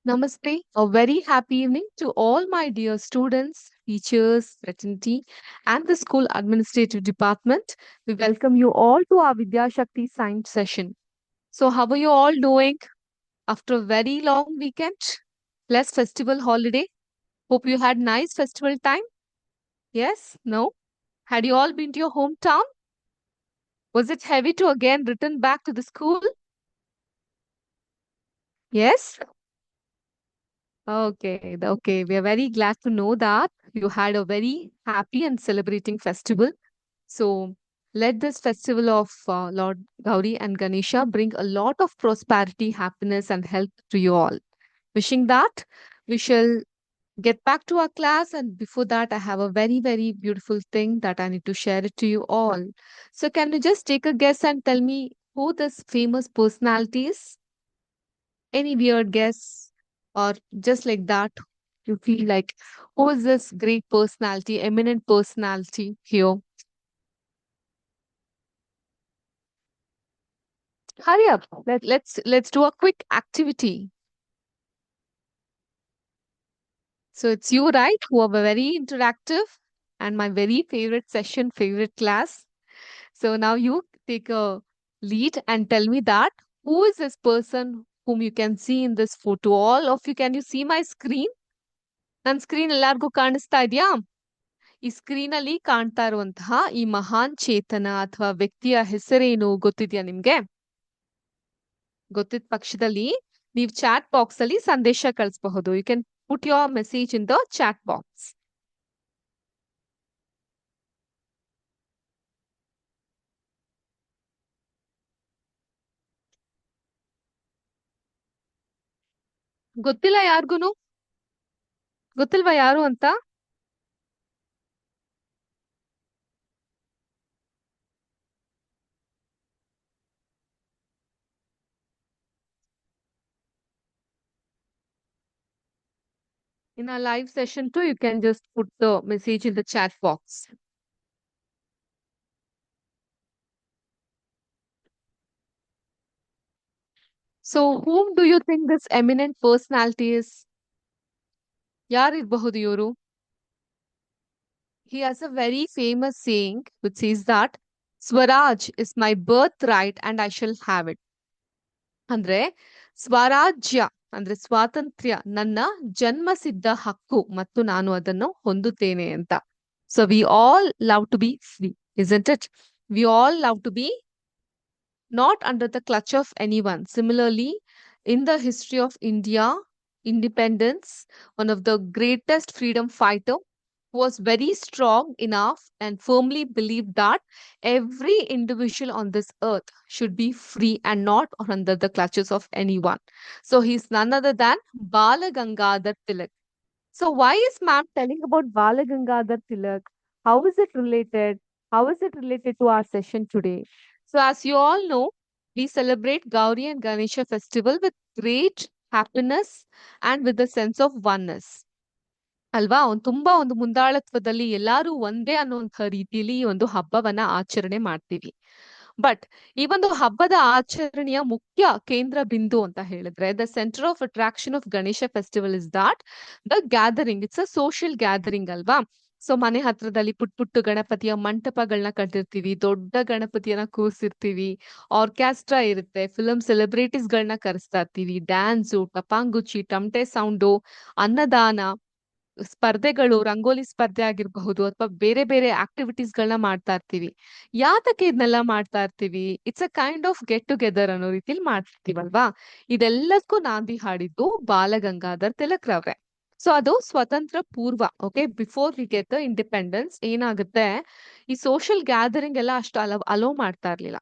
Namaste. A very happy evening to all my dear students, teachers, fraternity, and the school administrative department. We welcome you all to our Vidya Shakti science session. So, how are you all doing after a very long weekend? Plus festival holiday. Hope you had nice festival time. Yes? No? Had you all been to your hometown? Was it heavy to again return back to the school? Yes? Okay. We are very glad to know that you had a very happy and celebrating festival. So, let this festival of Lord Gauri and Ganesha bring a lot of prosperity, happiness, and health to you all. Wishing that we shall get back to our class. And before that, I have a very beautiful thing that I need to share it to you all. So, can you just take a guess and tell me who this famous personality is? Any weird guess? Or just like that, you feel like, who is this great personality, eminent personality here? Hurry up. Let's do a quick activity. So it's you, right? Who are very interactive and my very favorite session, favorite class. So now you take a lead and tell me that who is this person whom you can see in this photo? All of you, can you see my screen? ನನ್ನ screen ಎಲ್ಲಾರ್ಗೂ ಕಾಣಿಸ್ತಾ ಇದೆಯಾ? ಈ screen ಅಲ್ಲಿ ಕಾಣ್ತಾ ಇರುವಂತಹ ಈ ಮಹಾನ್ ಚೇತನ ಅಥವಾ ವ್ಯಕ್ತಿಯ ಹೆಸರೇನು ಗೊತ್ತಿದ್ಯಾ ನಿಮ್ಗೆ? ಗೊತ್ತಿದ್ದ ಪಕ್ಷದಲ್ಲಿ ನೀವು ಚಾಟ್ ಬಾಕ್ಸ್ ಅಲ್ಲಿ ಸಂದೇಶ ಕಳಿಸಬಹುದು. You can put your message in the chat box. ಗೊತ್ತಿಲ್ಲ ಯಾರಿಗೂನು? ಗೊತ್ತಿಲ್ವಾ ಯಾರು ಅಂತ? In our live session too, you can just put the message in the chat box. So, whom do you think this eminent personality is? ಯಾರಿರಬಹುದು ಇವರು? He has a very famous saying which says that Swaraj is my birthright and I shall have it. ಅಂದ್ರೆ ಸ್ವರಾಜ್ಯ ಅಂದ್ರೆ ಸ್ವಾತಂತ್ರ್ಯ ನನ್ನ ಜನ್ಮಸಿದ್ಧ ಹಕ್ಕು ಮತ್ತು ನಾನು ಅದನ್ನು ಹೊಂದುತ್ತೇನೆ ಅಂತ. So we all love to be free, isn't it? We all love to be not under the clutch of anyone. Similarly, in the history of India, independence, one of the greatest freedom fighter was very strong enough and firmly believed that every individual on this earth should be free and not under the clutches of anyone. So he's none other than Bala Gangadhar Tilak. So why is ma'am telling about Bala Gangadhar Tilak? How is it related? How is it related to our session today? So as you all know, we celebrate Gauri and Ganesha festival with great happiness and with a sense of oneness. ಅಲ್ವಾ? ತುಂಬಾ ಒಂದು ಮುಂದಾಳತ್ವದಲ್ಲಿ ಎಲ್ಲಾರು ಒಂದೇ ಅನ್ನುವಂಥ ರೀತಿಯಲ್ಲಿ ಈ ಒಂದು ಹಬ್ಬವನ್ನ ಆಚರಣೆ ಮಾಡ್ತೀವಿ. ಬಟ್ ಈ ಒಂದು ಹಬ್ಬದ ಆಚರಣೆಯ ಮುಖ್ಯ ಕೇಂದ್ರ ಬಿಂದು ಅಂತ ಹೇಳಿದ್ರೆ the centre of attraction of Ganesha festival is that the gathering. It's a social gathering ಅಲ್ವಾ? ಸೊ ಮನೆ ಹತ್ರದಲ್ಲಿ ಪುಟ್ ಪುಟ್ಟು ಗಣಪತಿಯ ಮಂಟಪಗಳನ್ನ ಕಟ್ಟಿರ್ತೀವಿ, ದೊಡ್ಡ ಗಣಪತಿಯನ್ನ ಕೂರ್ಸಿರ್ತೀವಿ, ಆರ್ಕೆಸ್ಟ್ರಾ ಇರುತ್ತೆ, ಫಿಲಂ ಸೆಲೆಬ್ರಿಟೀಸ್ ಗಳನ್ನ ಕರೆಸ್ತಾ ಇರ್ತೀವಿ, ಡ್ಯಾನ್ಸು, ಟಪಾಂಗುಚಿ, ಟಮಟೆ ಸೌಂಡು, ಅನ್ನದಾನ, ಸ್ಪರ್ಧೆಗಳು, ರಂಗೋಲಿ ಸ್ಪರ್ಧೆ ಆಗಿರಬಹುದು ಅಥವಾ ಬೇರೆ ಬೇರೆ ಆಕ್ಟಿವಿಟೀಸ್ ಗಳನ್ನ ಮಾಡ್ತಾ ಇರ್ತೀವಿ. ಯಾತಕ್ಕೆ ಇದನ್ನೆಲ್ಲ ಮಾಡ್ತಾ ಇರ್ತೀವಿ? It's a kind of get together ಅನ್ನೋ ರೀತಿಲಿ ಮಾಡ್ತಿರ್ತೀವಲ್ವಾ? ಇದೆಲ್ಲದಕ್ಕೂ ನಾಂದಿ ಹಾಡಿದ್ದು ಬಾಲಗಂಗಾಧರ್ ತಿಲಕ್ ರವ್ರೆ. ಸೊ ಅದು ಸ್ವತಂತ್ರ ಪೂರ್ವ, okay, before we get the independence ಏನಾಗುತ್ತೆ, ಈ ಸೋಷಿಯಲ್ ಗ್ಯಾದರಿಂಗ್ ಎಲ್ಲ ಅಷ್ಟು ಅಲೋ ಮಾಡ್ತಾ ಇರ್ಲಿಲ್ಲ.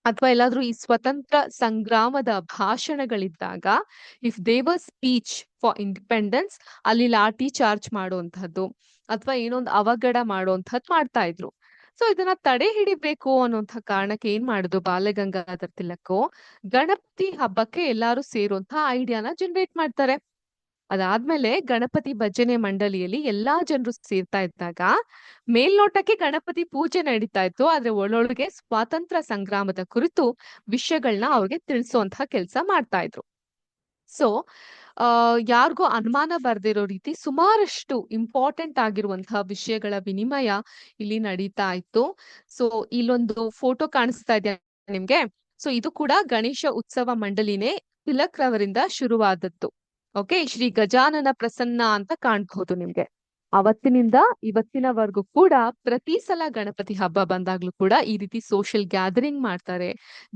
ಅಥವಾ ಎಲ್ಲಾದ್ರೂ ಈ ಸ್ವತಂತ್ರ ಸಂಗ್ರಾಮದ ಭಾಷಣಗಳಿದ್ದಾಗ ಇಫ್ ದೇವರ್ ಸ್ಪೀಚ್ ಫಾರ್ ಇಂಡಿಪೆಂಡೆನ್ಸ್, ಅಲ್ಲಿ ಲಾಠಿ ಚಾರ್ಜ್ ಮಾಡುವಂತಹದ್ದು ಅಥವಾ ಏನೊಂದು ಅವಘಡ ಮಾಡುವಂತಹದ್ದು ಮಾಡ್ತಾ ಇದ್ರು. ಸೊ ಇದನ್ನ ತಡೆ ಹಿಡಿಬೇಕು ಅನ್ನುವಂಥ ಕಾರಣಕ್ಕೆ ಏನ್ ಮಾಡುದು ಬಾಲಗಂಗಾಧರ್ ತಿಲಕ್, ಗಣಪತಿ ಹಬ್ಬಕ್ಕೆ ಎಲ್ಲಾರು ಸೇರುವಂತ ಐಡಿಯಾನ ಜನರೇಟ್ ಮಾಡ್ತಾರೆ. ಅದಾದ್ಮೇಲೆ ಗಣಪತಿ ಭಜನೆ ಮಂಡಳಿಯಲ್ಲಿ ಎಲ್ಲಾ ಜನರು ಸೇರ್ತಾ ಇದ್ದಾಗ ಮೇಲ್ನೋಟಕ್ಕೆ ಗಣಪತಿ ಪೂಜೆ ನಡೀತಾ ಇತ್ತು, ಆದ್ರೆ ಒಳೊಳಗೆ ಸ್ವಾತಂತ್ರ್ಯ ಸಂಗ್ರಾಮದ ಕುರಿತು ವಿಷಯಗಳನ್ನ ಅವ್ರಿಗೆ ತಿಳಿಸುವಂತಹ ಕೆಲಸ ಮಾಡ್ತಾ ಇದ್ರು. ಸೊ ಯಾರಿಗೂ ಅನುಮಾನ ಬರ್ದಿರೋ ರೀತಿ ಸುಮಾರಷ್ಟು ಇಂಪಾರ್ಟೆಂಟ್ ಆಗಿರುವಂತಹ ವಿಷಯಗಳ ವಿನಿಮಯ ಇಲ್ಲಿ ನಡೀತಾ ಇತ್ತು. ಸೊ ಇಲ್ಲೊಂದು ಫೋಟೋ ಕಾಣಿಸ್ತಾ ಇದೆಯಾ ನಿಮ್ಗೆ? ಸೊ ಇದು ಕೂಡ ಗಣೇಶ ಉತ್ಸವ ಮಂಡಳಿನೇ ತಿಲಕ್ ರವರಿಂದ ಶುರುವಾದದ್ದು. ಓಕೆ, ಶ್ರೀ ಗಜಾನನ ಪ್ರಸನ್ನ ಅಂತ ಕಾಣ್ಬಹುದು ನಿಮ್ಗೆ. ಅವತ್ತಿನಿಂದ ಇವತ್ತಿನವರೆಗೂ ಕೂಡ ಪ್ರತಿ ಸಲ ಗಣಪತಿ ಹಬ್ಬ ಬಂದಾಗ್ಲೂ ಕೂಡ ಈ ರೀತಿ ಸೋಷಿಯಲ್ ಗ್ಯಾದರಿಂಗ್ ಮಾಡ್ತಾರೆ,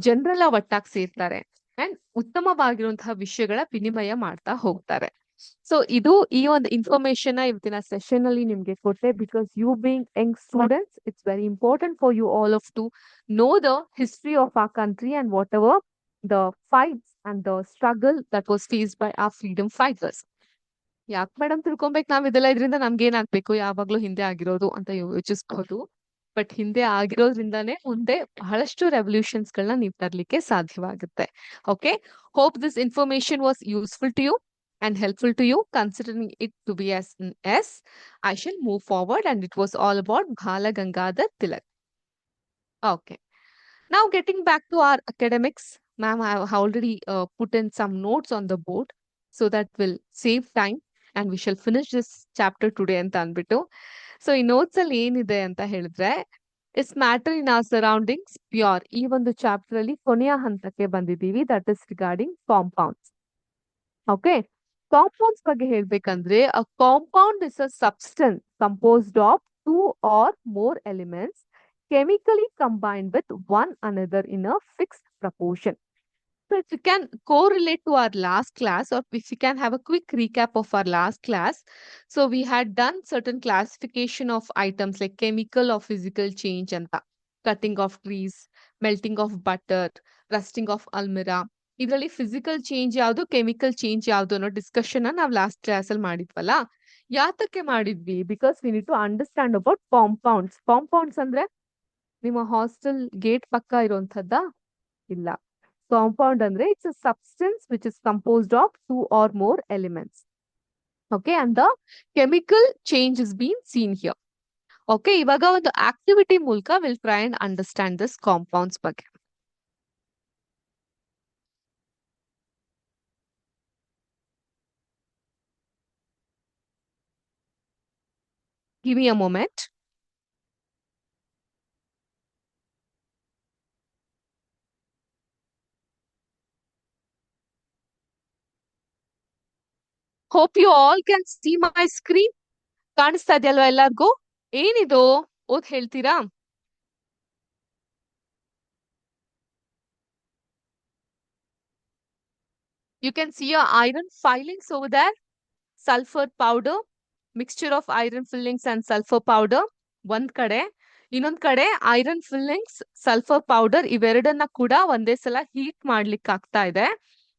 ಜನರೆಲ್ಲ ಒಟ್ಟಾಗಿ ಸೇರ್ತಾರೆ ಅಂಡ್ ಉತ್ತಮವಾಗಿರುವಂತಹ ವಿಷಯಗಳ ವಿನಿಮಯ ಮಾಡ್ತಾ ಹೋಗ್ತಾರೆ. ಸೊ ಇದು ಈ ಒಂದು ಇನ್ಫಾರ್ಮೇಶನ್ ಇವತ್ತಿನ ಸೆಷನ್ ಅಲ್ಲಿ ನಿಮ್ಗೆ ಕೊಟ್ಟೆ. Because you being young students, it's very important for you all of to know the history of our country and whatever the fights and the struggle that was faced by our freedom fighters. ಯಾಕೆ madam ತಿಳ್ಕೊಬೇಕು ನಾವ್ ಇದೆಲ್ಲ, ಇದರಿಂದ ನಮ್ಗೆ ಏನಾಗ್ಬೇಕು, ಯಾವಾಗ್ಲೂ ಹಿಂದೆ ಆಗಿರೋದು ಅಂತ ಯೋಚಿಸ್ಬಹುದು. ಬಟ್ ಹಿಂದೆ ಆಗಿರೋದ್ರಿಂದಾನೇ ಮುಂದೆ ಬಹಳಷ್ಟು ರೆವಲ್ಯೂಷನ್ಸ್ ಗಳನ್ನ ನೀವು ತರ್ಲಿಕ್ಕೆ ಸಾಧ್ಯವಾಗುತ್ತೆ. Okay, hope this information was useful to you and helpful to you. Considering it to be as an S, I shall move forward, and it was all about Bhala Gangadhar Tilak. Okay. Now getting back to our academics, ma'am, I have already put in some notes on the board so that will save time and we shall finish this chapter today ಅಂತ ಅಂದ್ಬಿಟ್ಟು. So ಈ notes ಅಲ್ಲಿ ಏನಿದೆ ಅಂತ ಹೇಳಿದ್ರೆ, is matter in our surroundings pure, ಈ ಒಂದು chapter ಅಲ್ಲಿ ಕೊನೆಯ ಹಂತಕ್ಕೆ ಬಂದಿದ್ದೀವಿ. That is regarding compounds. Okay, compounds ಬಗ್ಗೆ ಹೇಳ್ಬೇಕಂದ್ರೆ, ಅ compound is a substance composed of 2 or more elements chemically combined with one another in a fixed proportion. So if you can correlate to our last class, or if you can have a quick recap of our last class. So we had done certain classification of items like chemical or physical change and cutting of trees, melting of butter, rusting of almirah. ಇದರಲ್ಲಿ physical change ಯಾವುದು, chemical change ಯಾವುದು ಅನ್ನೋ discussion ನಾವು last class ಅಲ್ಲಿ ಮಾಡಿದ್ವಲ್ಲ. ಯಾತಕ್ಕೆ ಮಾಡಿದ್ವಿ? Because we need to understand about compounds. Compounds ಅಂದ್ರೆ ನಿಮ್ಮ ಹಾಸ್ಟೆಲ್ ಗೇಟ್ ಪಕ್ಕ ಇರುವಂತದ್ದ ಇಲ್ಲ. ಕಾಂಪೌಂಡ್ ಅಂದ್ರೆ it's a substance which is composed of 2 or more elements. Okay, and the chemical change is being seen here. Okay, ಇವಾಗ ಒಂದು activity ಮೂಲಕ will try and understand this compounds ಬಗ್ಗೆ. Give me a moment. Hope you all can see my screen. ಕಾಣಿಸ್ತಾ ಇದೆಯಲ್ವಾ ಎಲ್ಲಾರ್ಗೂ? ಏನಿದು ಓದ್ ಹೇಳ್ತೀರಾ? You can see your iron filings over there. Sulfur powder, mixture of iron fillings and sulfur powder ಒಂದ್ ಕಡೆ. ಇನ್ನೊಂದ್ ಕಡೆ ಐರನ್ ಫಿಲ್ಲಿಂಗ್ಸ್, ಸಲ್ಫರ್ ಪೌಡರ್ ಇವೆರಡನ್ನ ಕೂಡ ಒಂದೇ ಸಲ ಹೀಟ್ ಮಾಡ್ಲಿಕ್ಕೆ ಆಗ್ತಾ ಇದೆ.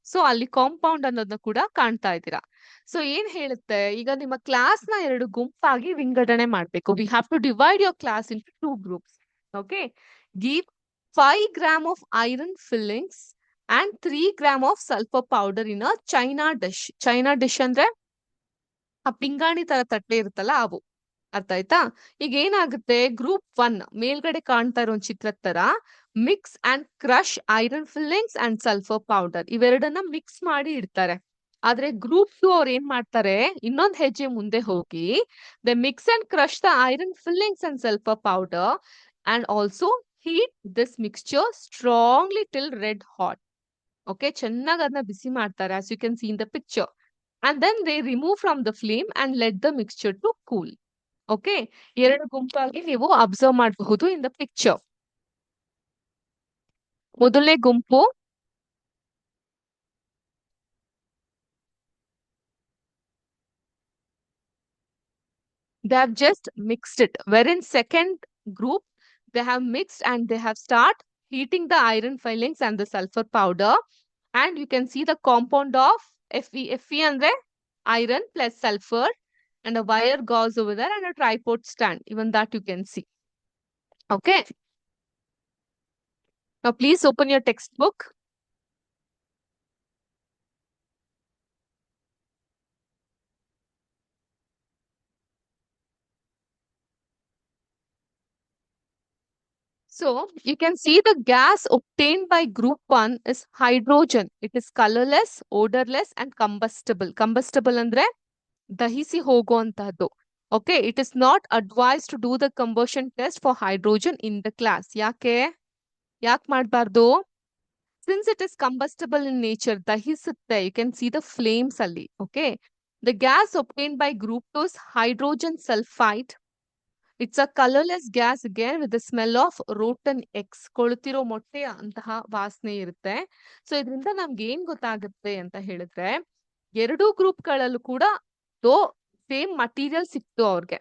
ಸೊ ಅಲ್ಲಿ ಕಾಂಪೌಂಡ್ ಅನ್ನೋದನ್ನ ಕೂಡ ಕಾಣ್ತಾ ಇದ್ದೀರಾ. ಸೊ ಏನ್ ಹೇಳುತ್ತೆ, ಈಗ ನಿಮ್ಮ ಕ್ಲಾಸ್ ನ 2 ಗುಂಪಾಗಿ ವಿಂಗಡಣೆ ಮಾಡ್ಬೇಕು. We have to divide your class in 2 groups. Okay, give 5 grams of iron fillings and 3 grams of sulfur powder in a China dish. China dish ಅಂದ್ರೆ ಆ ಪಿಂಗಾಣಿ ತರ ತಟ್ಟೆ ಇರುತ್ತಲ್ಲ ಅವು. ಅರ್ಥ ಆಯ್ತಾ? ಈಗ ಏನಾಗುತ್ತೆ, ಗ್ರೂಪ್ 1 ಮೇಲ್ಗಡೆ ಕಾಣ್ತಾ ಇರೋ ಚಿತ್ರದ ತರ mix and crush iron fillings and sulphur powder ಇವೆರಡನ್ನ ಮಿಕ್ಸ್ ಮಾಡಿ ಇಡ್ತಾರೆ. ಆದ್ರೆ ಗ್ರೂಪ್ 2 ಅವ್ರು ಏನ್ ಮಾಡ್ತಾರೆ, ಇನ್ನೊಂದ್ ಹೆಜ್ಜೆ ಮುಂದೆ ಹೋಗಿ the mix and crush the iron fillings and sulphur powder and also heat this mixture strongly till red hot. Okay, ಚೆನ್ನಾಗಿ ಅದನ್ನ ಬಿಸಿ ಮಾಡ್ತಾರೆ, as you can see in the picture. And then they remove from the flame and let the mixture to cool. Okay, 2 ಗುಂಪಾಗಿ ನೀವು observe ಮಾಡಬಹುದು ಇನ್ the picture. ಮೊದಲನೇ ಗುಂಪು they have just mixed it, wherein second group they have mixed and they have start heating the iron filings and the sulfur powder, and you can see the compound of Fe andre iron plus sulfur, and a wire gauze over there and a tripod stand, even that you can see. Okay, now please open your textbook. So you can see the gas obtained by group 1 is hydrogen. It is colorless, odorless and combustible. Combustible andre ದಹಿಸಿ ಹೋಗುವಂತಹದ್ದು. Okay, it is not advised to do the combustion test for hydrogen in the class. ಯಾಕೆ ಮಾಡಬಾರ್ದು? Since it is combustible in nature, dahisute, you can see the flames ಅಲ್ಲಿ. Okay, the gas obtained by group 2 is hydrogen sulfide. It's a colorless gas again with the smell of rotten eggs. ಕೊಳ್ತಿರೋ ಮೊಟ್ಟೆಯ ಅಂತಹ ವಾಸನೆ ಇರುತ್ತೆ. So ಇದರಿಂದ ನಮ್ಗೆ ಏನ್ ಗೊತ್ತಾಗುತ್ತೆ ಅಂತ ಹೇಳಿದ್ರೆ, ಎರಡೂ ಗ್ರೂಪ್ಗಳಲ್ಲೂ ಕೂಡ ಸೇಮ್ ಮಟೀರಿಯಲ್ ಸಿಕ್ತು ಅವ್ರಿಗೆ.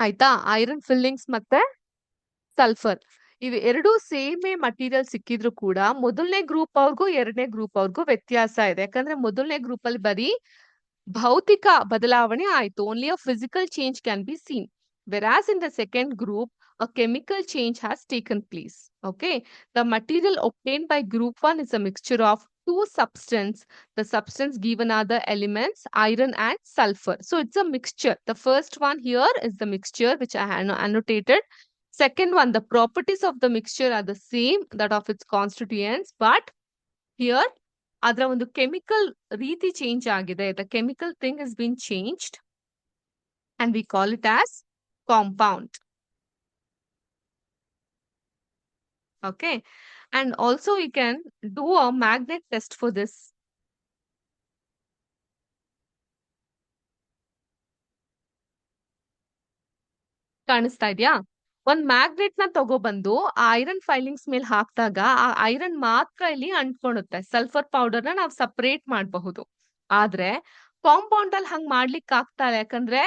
ಆಯ್ತಾ? ಐರನ್ ಫಿಲ್ಲಿಂಗ್ಸ್ ಮತ್ತೆ ಸಲ್ಫರ್ ಇವು ಎರಡೂ ಸೇಮೇ ಮಟೀರಿಯಲ್ ಸಿಕ್ಕಿದ್ರು ಕೂಡ ಮೊದಲನೇ ಗ್ರೂಪ್ ಅವ್ರಿಗೂ ಎರಡನೇ ಗ್ರೂಪ್ ಅವ್ರಿಗೂ ವ್ಯತ್ಯಾಸ ಇದೆ. ಯಾಕಂದ್ರೆ ಮೊದಲನೇ ಗ್ರೂಪ್ ಅಲ್ಲಿ ಬರೀ ಭೌತಿಕ ಬದಲಾವಣೆ ಆಯ್ತು. Only a physical change can be seen. Whereas in the second group, a chemical change has taken place. Okay, the material obtained by group 1 is a mixture of two substances. The substance given are the elements iron and sulfur. So it's a mixture. The first one here is the mixture which I have annotated. Second one, the properties of the mixture are the same, that of its constituents, but here ಅದರ ಒಂದು chemical ರೀತಿ change ಆಗಿದೆ. The chemical thing has been changed and we call it as compound. Okay, and also we can do a magnet test for this. ಕಾಣಿಸ್ತಾ ಇದೆಯಾ? ಒಂದ್ magnet ನ ತಗೊಬಂದು ಆ ಐರನ್ ಫೈಲಿಂಗ್ಸ್ ಮೇಲೆ ಹಾಕಿದಾಗ ಆ ಐರನ್ ಮಾತ್ರ ಇಲ್ಲಿ ಅಂಟ್ಕೊಳುತ್ತೆ. ಸಲ್ಫರ್ ಪೌಡರ್ ನ ನಾವು ಸಪರೇಟ್ ಮಾಡಬಹುದು. ಆದ್ರೆ ಕಾಂಪೌಂಡ್ ಅಲ್ಲಿ ಹಂಗ್ ಮಾಡ್ಲಿಕ್ಕೆ ಆಗ್ತಾ ಇಲ್ಲ. ಯಾಕಂದ್ರೆ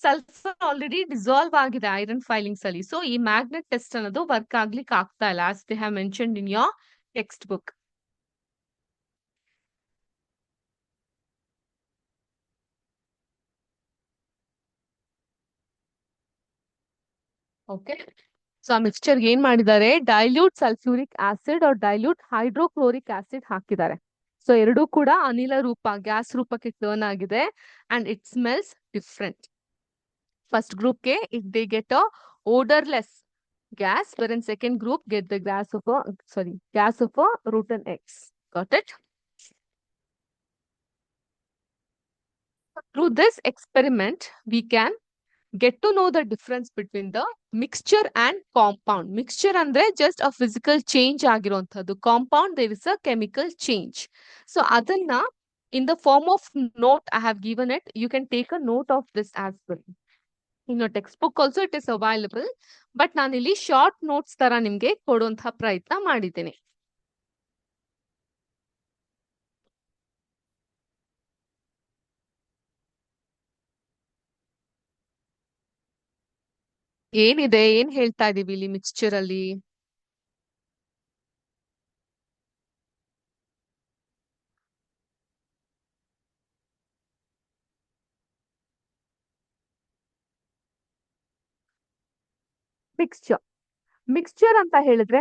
ಸಲ್ಫರ್ ಆಲ್ರೆಡಿ ಡಿಸಾಲ್ವ್ ಆಗಿದೆ ಐರನ್ ಫೈಲಿಂಗ್ಸ್ ಅಲ್ಲಿ. ಸೊ ಈ ಮ್ಯಾಗ್ನೆಟ್ ಟೆಸ್ಟ್ ಅನ್ನೋದು ವರ್ಕ್ ಆಗ್ಲಿಕ್ಕೆ ಆಗ್ತಾ ಇಲ್ಲ, as they have mentioned in your text book. Okay, so ಆ ಮಿಕ್ಸ್ಚರ್ ಏನ್ ಮಾಡಿದ್ದಾರೆ, ಡೈಲ್ಯೂಟ್ ಸಲ್ಫ್ಯೂರಿಕ್ ಆಸಿಡ್ और ಡೈಲ್ಯೂಟ್ ಹೈಡ್ರೋಕ್ಲೋರಿಕ್ ಆಸಿಡ್ ಹಾಕಿದ್ದಾರೆ. ಸೊ ಎರಡೂ ಕೂಡ ಅನಿಲ ರೂಪ, ಗ್ಯಾಸ್ ರೂಪಕ್ಕೆ ಟರ್ನ್ ಆಗಿದೆ and it smells different. First group ಗೆ if they get a odorless gas, wherein second group get the gas of a rotten eggs. Got it? Through this experiment, we can get to know the difference between the mixture and compound. Mixture andre just a physical change ಆಗಿರುವಂತದ್ದು. Compound, there is a chemical change. So adanna in the form of note I have given it. You can take a note of this as well. In your textbook also it is available. But ನಾನಿಲ್ಲಿ short notes ತರ ನಿಮ್ಗೆ ಕೊಡುವಂತಹ ಪ್ರಯತ್ನ ಮಾಡಿದ್ದೇನೆ. ಏನಿದೆ, ಏನ್ ಹೇಳ್ತಾ ಇದೀವಿ ಇಲ್ಲಿ ಮಿಕ್ಸ್ಚರ್ ಅಲ್ಲಿ? ಮಿಕ್ಸ್ಚರ್ ಅಂತ ಹೇಳಿದ್ರೆ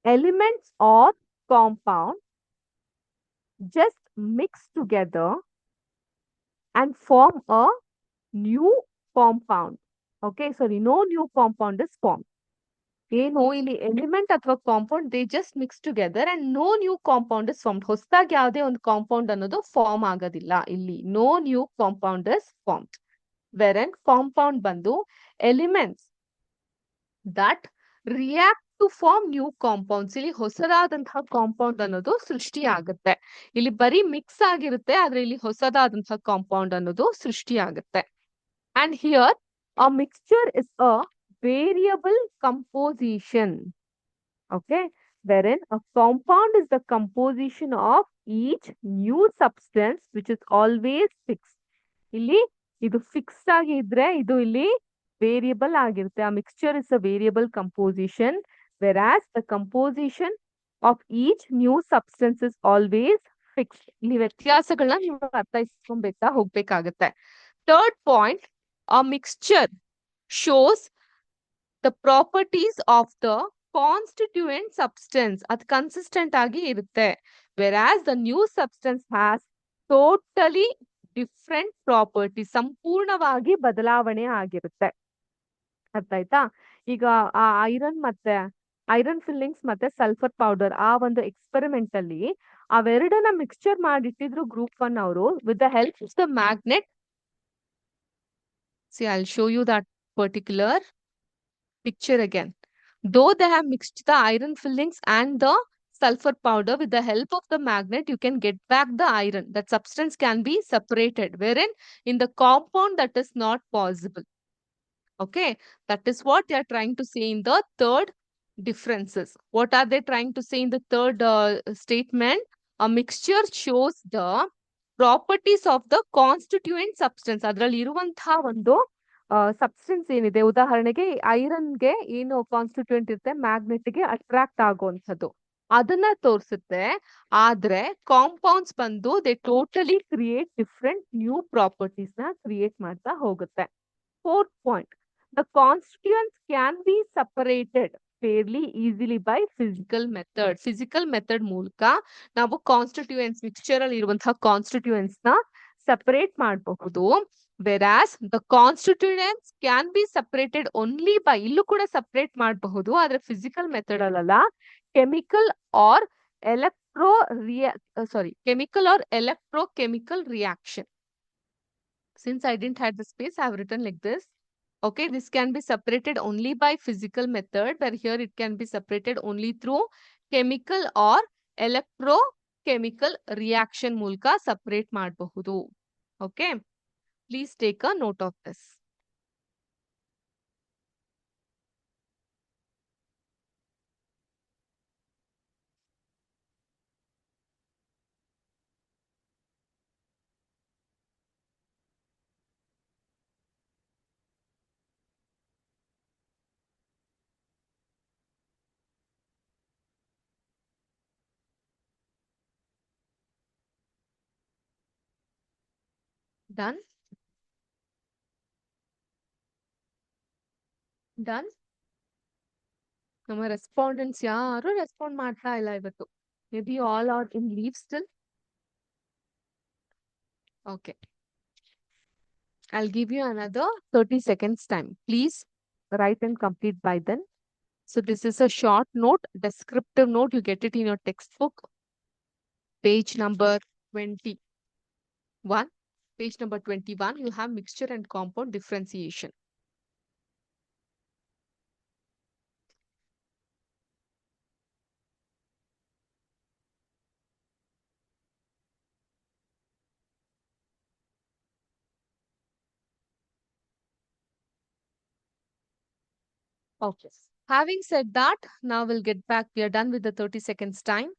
elements are compound just mix together and form a new compound. Okay, sorry, no new compound is formed. ಏನು ಇಲ್ಲಿ ಎಲಿಮೆಂಟ್ ಅಥವಾ compound they just mix together and no new compound is formed. ಹೊಸದಾಗಿ ಯಾವುದೇ ಒಂದು compound ಅನ್ನೋದು form ಆಗೋದಿಲ್ಲ ಇಲ್ಲಿ. No new compound is formed. Whereas compound ಬಂದು elements that react to form new compounds. ಇಲ್ಲಿ ಹೊಸದಾದಂತಹ ಕಾಂಪೌಂಡ್ ಅನ್ನೋದು ಸೃಷ್ಟಿ ಆಗುತ್ತೆ. ಇಲ್ಲಿ ಬರೀ ಮಿಕ್ಸ್ ಆಗಿರುತ್ತೆ, ಆದ್ರೆ ಇಲ್ಲಿ ಹೊಸದಾದಂತಹ ಕಾಂಪೌಂಡ್ ಅನ್ನೋದು ಸೃಷ್ಟಿ ಆಗುತ್ತೆ. And here a mixture is a variable composition. Okay, wherein a compound is the composition of each new substance which is always fixed. ಇಲ್ಲಿ ಇದು ಫಿಕ್ಸ್ಡ್ ಆಗಿದ್ರೆ ಇದು ಇಲ್ಲಿ ವೇರಿಯಬಲ್ ಆಗಿರುತ್ತೆ. ಆ mixture is a variable composition, whereas the composition of each new substance is always fixed. ಇಲ್ಲಿ ವ್ಯತ್ಯಾಸಗಳನ್ನ ನೀವು ಅರ್ಥೈಸ್ಕೊಂಡ್ಬೇಕಾ ಹೋಗ್ಬೇಕಾಗತ್ತೆ. Third point, a mixture shows the properties of the constituent substance. ಅದು ಕನ್ಸಿಸ್ಟೆಂಟ್ ಆಗಿ ಇರುತ್ತೆ. whereas the new substance has totally different properties. ಸಂಪೂರ್ಣವಾಗಿ ಬದಲಾವಣೆ ಆಗಿರುತ್ತೆ. ಅರ್ಥ ಆಯ್ತಾ? ಈಗ ಆ ಐರನ್ ಮತ್ತೆ ಐರನ್ ಫಿಲ್ಲಿಂಗ್ಸ್ ಮತ್ತೆ ಸಲ್ಫರ್ ಪೌಡರ್ ಆ ಒಂದು ಎಕ್ಸ್ಪೆರಿಮೆಂಟ್ ಅಲ್ಲಿ ಅವೆರಡನ್ನ ಮಿಕ್ಸ್ಚರ್ ಮಾಡಿಟ್ಟಿದ್ರು ಗ್ರೂಪ್ 1 ಅವರು with the help of the magnet. See I show you that particular picture again. Though they have mixed the iron fillings and the sulfur powder, with the help of the magnet, you can get back the iron. That substance can be separated, wherein in the compound that is not possible. Okay, that is what they are trying to say in the third differences. What are they trying to say in the third statement? A mixture shows the properties of the constituent substance. ಅದರಲ್ಲಿ ಇರುವಂತಹ ಒಂದು substance ಏನಿದೆ, ಉದಾಹರಣೆಗೆ ಐರನ್ಗೆ ಏನು constituent ಇರುತ್ತೆ, ಮ್ಯಾಗ್ನೆಟ್ಗೆ attract ಆಗುವಂಥದ್ದು, ಅದನ್ನ ತೋರಿಸುತ್ತೆ. ಆದ್ರೆ ಕಾಂಪೌಂಡ್ಸ್ ಬಂದು they totally create different new properties ನ ಕ್ರಿಯೇಟ್ ಮಾಡ್ತಾ ಹೋಗುತ್ತೆ. Fourth point, the constituents can be separated fairly easily by physical method. Physical method ಮೂಲಕ ನಾವು ಕಾನ್ಸ್ಟಿಟ್ಯೂಯೆಂಟ್ಸ್ ಮಿಕ್ಸ್ಚರ್ ಅಲ್ಲಿ ಇರುವಂತಹ ಕಾನ್ಸ್ಟಿಟ್ಯೂಯೆಂಟ್ಸ್ ನ ಸೆಪರೇಟ್ ಮಾಡಬಹುದು. Whereas the constituents can be separated only by, ಇಲ್ಲೂ ಕೂಡ ಸೆಪರೇಟ್ ಮಾಡಬಹುದು, ಆದ್ರೆ ಫಿಸಿಕಲ್ ಮೆಥಡ್ ಅಲ್ಲ, chemical or electrochemical reaction. Since I didn't have the space, I have written like this. Okay, this can be separated only by physical method, where here it can be separated only through chemical or electrochemical reaction ಮೂಲಕ separate ಮಾಡಬಹುದು. Okay, please take a note of this. Done? Done? ನಮ್ಮ respondents ಯಾರು respond ಮಾಡ್ತಾ ಇಲ್ಲ ಇವತ್ತು. May be all are in leave still. Okay, I'll give you another 30 seconds time. Please write and complete by then. So this is a short note, descriptive note. You get it in your textbook. Page number 21. Page number 21, you have mixture and compound differentiation. Okay. Having said that, now we'll get back. We are done with the 30 seconds time.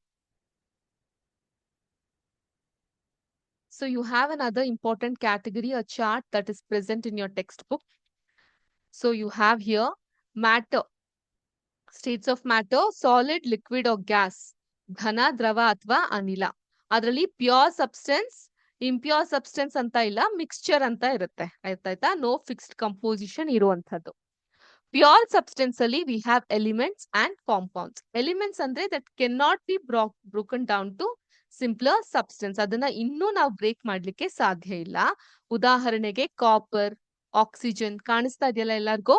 So you have another important category, a chart that is present in your textbook. So you have here matter, states of matter, solid, liquid or gas, ಘನ, ದ್ರವ ಅಥವಾ ಅನಿಲ. ಅದರಲ್ಲಿ pure substance, impure substance ಅಂತ ಇಲ್ಲ, mixture ಅಂತ ಇರುತ್ತೆ. ಆಯ್ತಾಯ್ತಾ? ನೋ ಫಿಕ್ಸ್ಡ್ ಕಂಪೋಸಿಷನ್ ಇರುವಂತದ್ದು. ಪ್ಯೂರ್ ಸಬ್ಸ್ಟೆನ್ಸ್ ಅಲ್ಲಿ we have elements and compounds. Elements ಅಂದ್ರೆ that can not be broken down to simpler substance. ಅದನ್ನ ಇನ್ನೂ ನಾವು ಬ್ರೇಕ್ ಮಾಡ್ಲಿಕ್ಕೆ ಸಾಧ್ಯ ಇಲ್ಲ. ಉದಾಹರಣೆಗೆ ಕಾಪರ್, ಆಕ್ಸಿಜನ್, ಕಾಣಿಸ್ತಾ ಇದೆಯಲ್ಲ ಎಲ್ಲರಿಗೂ?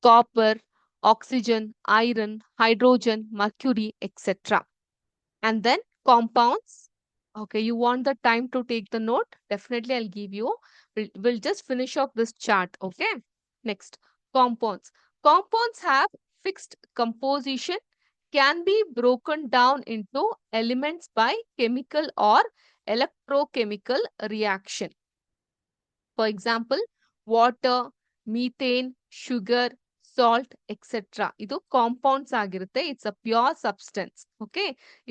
Copper, oxygen, iron, hydrogen, mercury, etc. And then compounds. Okay, you want the time to take the note? Definitely I'll give you. We'll just finish off this chart. Okay. Next, compounds. Compounds have fixed composition, can be broken down into elements by chemical or electrochemical reaction. For example, water, methane, sugar, salt, etc. ಇದು compounds ಆಗಿರುತ್ತೆ. It's a pure substance. Okay,